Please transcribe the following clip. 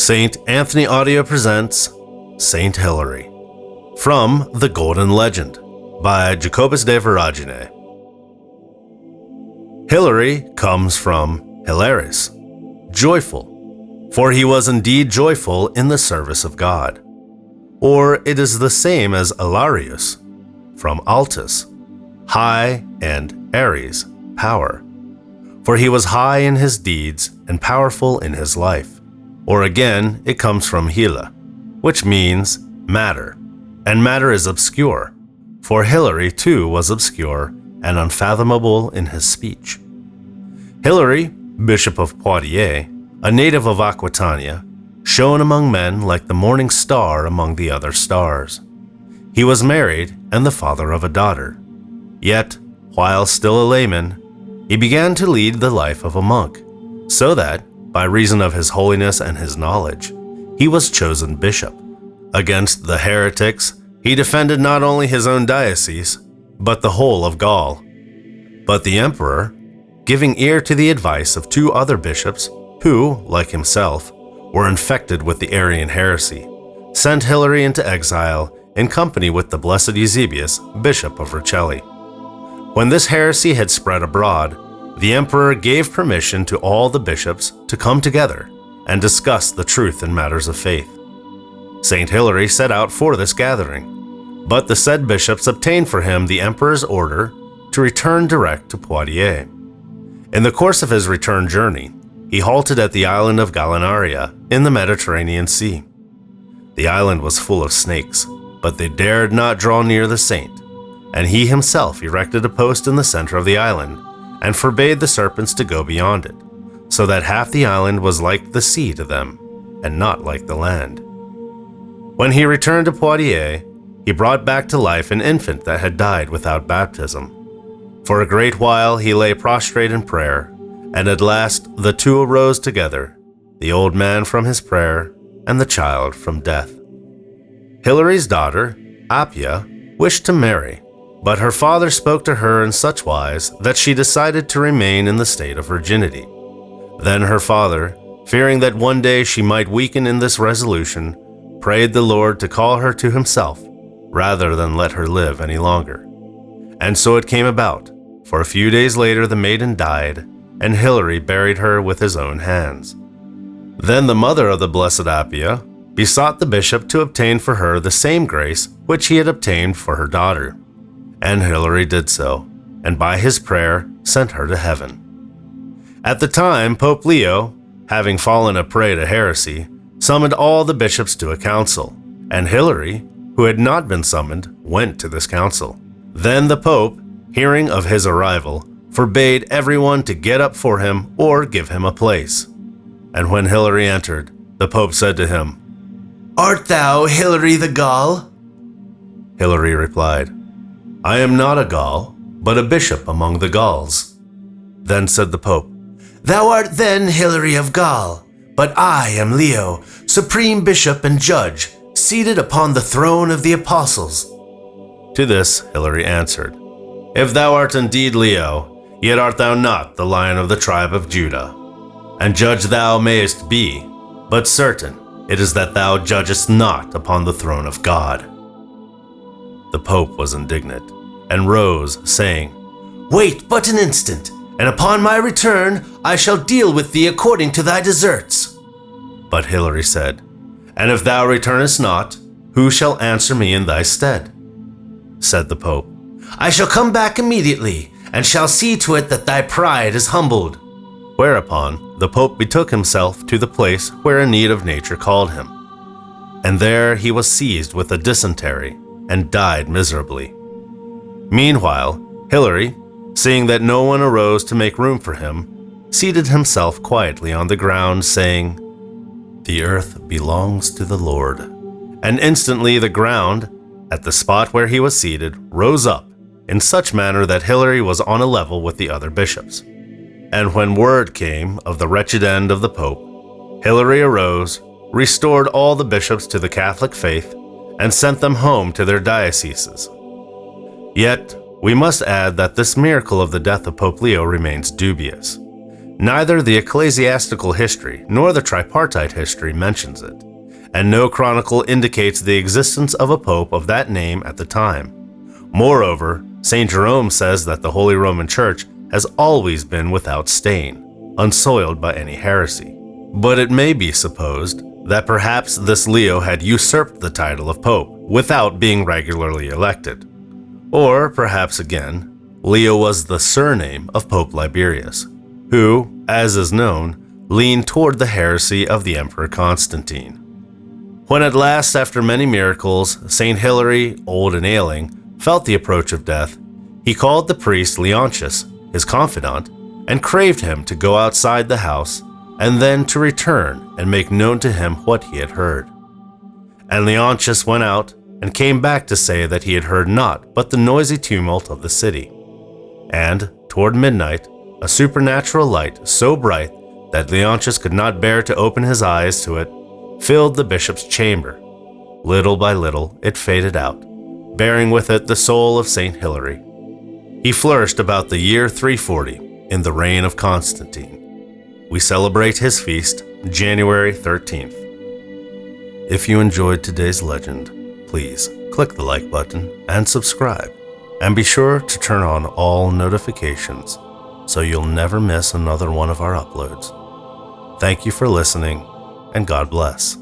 St. Anthony Audio presents Saint Hilary from The Golden Legend by Jacobus de Voragine. Hilary comes from hilaris, joyful, for he was indeed joyful in the service of God. Or it is the same as Hilarius, from altus, high, and aries, power. For he was high in his deeds and powerful in his life. Or again, it comes from hila, which means matter, and matter is obscure, for Hilary too was obscure and unfathomable in his speech. Hilary, Bishop of Poitiers, a native of Aquitania, shone among men like the morning star among the other stars. He was married and the father of a daughter. Yet, while still a layman, he began to lead the life of a monk, so that, by reason of his holiness and his knowledge, he was chosen bishop. Against the heretics, he defended not only his own diocese, but the whole of Gaul. But the emperor, giving ear to the advice of two other bishops who, like himself, were infected with the Arian heresy, sent Hilary into exile in company with the blessed Eusebius, bishop of Vercelli. When this heresy had spread abroad, the emperor gave permission to all the bishops to come together and discuss the truth in matters of faith. Saint Hilary set out for this gathering, but the said bishops obtained for him the emperor's order to return direct to Poitiers. In the course of his return journey, he halted at the island of Galenaria in the Mediterranean Sea. The island was full of snakes, but they dared not draw near the saint, and he himself erected a post in the center of the island and forbade the serpents to go beyond it, so that half the island was like the sea to them, and not like the land. When he returned to Poitiers, he brought back to life an infant that had died without baptism. For a great while he lay prostrate in prayer, and at last the two arose together, the old man from his prayer, and the child from death. Hilary's daughter, Appia, wished to marry, but her father spoke to her in such wise that she decided to remain in the state of virginity. Then her father, fearing that one day she might weaken in this resolution, prayed the Lord to call her to himself, rather than let her live any longer. And so it came about, for a few days later the maiden died, and Hilary buried her with his own hands. Then the mother of the blessed Appia besought the bishop to obtain for her the same grace which he had obtained for her daughter. And Hilary did so, and by his prayer sent her to heaven. At the time, Pope Leo, having fallen a prey to heresy, summoned all the bishops to a council, and Hilary, who had not been summoned, went to this council. Then the Pope, hearing of his arrival, forbade everyone to get up for him or give him a place. And when Hilary entered, the Pope said to him, "Art thou Hilary the Gaul?" Hilary replied, "I am not a Gaul, but a bishop among the Gauls." Then said the Pope, "Thou art then Hilary of Gaul, but I am Leo, supreme bishop and judge, seated upon the throne of the apostles." To this Hilary answered, "If thou art indeed Leo, yet art thou not the Lion of the tribe of Judah. And judge thou mayest be, but certain it is that thou judgest not upon the throne of God." The Pope was indignant, and rose, saying, "Wait but an instant, and upon my return I shall deal with thee according to thy deserts." But Hilary said, "And if thou returnest not, who shall answer me in thy stead?" Said the Pope, "I shall come back immediately, and shall see to it that thy pride is humbled." Whereupon the Pope betook himself to the place where a need of nature called him. And there he was seized with a dysentery, and died miserably. Meanwhile, Hilary, seeing that no one arose to make room for him, seated himself quietly on the ground, saying, "The earth belongs to the Lord." And instantly the ground, at the spot where he was seated, rose up, in such manner that Hilary was on a level with the other bishops. And when word came of the wretched end of the Pope, Hilary arose, restored all the bishops to the Catholic faith, and sent them home to their dioceses. Yet, we must add that this miracle of the death of Pope Leo remains dubious. Neither the ecclesiastical history nor the tripartite history mentions it, and no chronicle indicates the existence of a pope of that name at the time. Moreover, St. Jerome says that the Holy Roman Church has always been without stain, unsoiled by any heresy. But it may be supposed that perhaps this Leo had usurped the title of pope without being regularly elected. Or perhaps again, Leo was the surname of Pope Liberius, who, as is known, leaned toward the heresy of the Emperor Constantine. When at last, after many miracles, St. Hilary, old and ailing, felt the approach of death, he called the priest Leontius, his confidant, and craved him to go outside the house, and then to return and make known to him what he had heard. And Leontius went out, and came back to say that he had heard naught but the noisy tumult of the city. And, toward midnight, a supernatural light so bright that Leontius could not bear to open his eyes to it, filled the bishop's chamber. Little by little it faded out, bearing with it the soul of St. Hilary. He flourished about the year 340 in the reign of Constantine. We celebrate his feast January 13th. If you enjoyed today's legend, please click the like button and subscribe, and be sure to turn on all notifications so you'll never miss another one of our uploads. Thank you for listening, and God bless.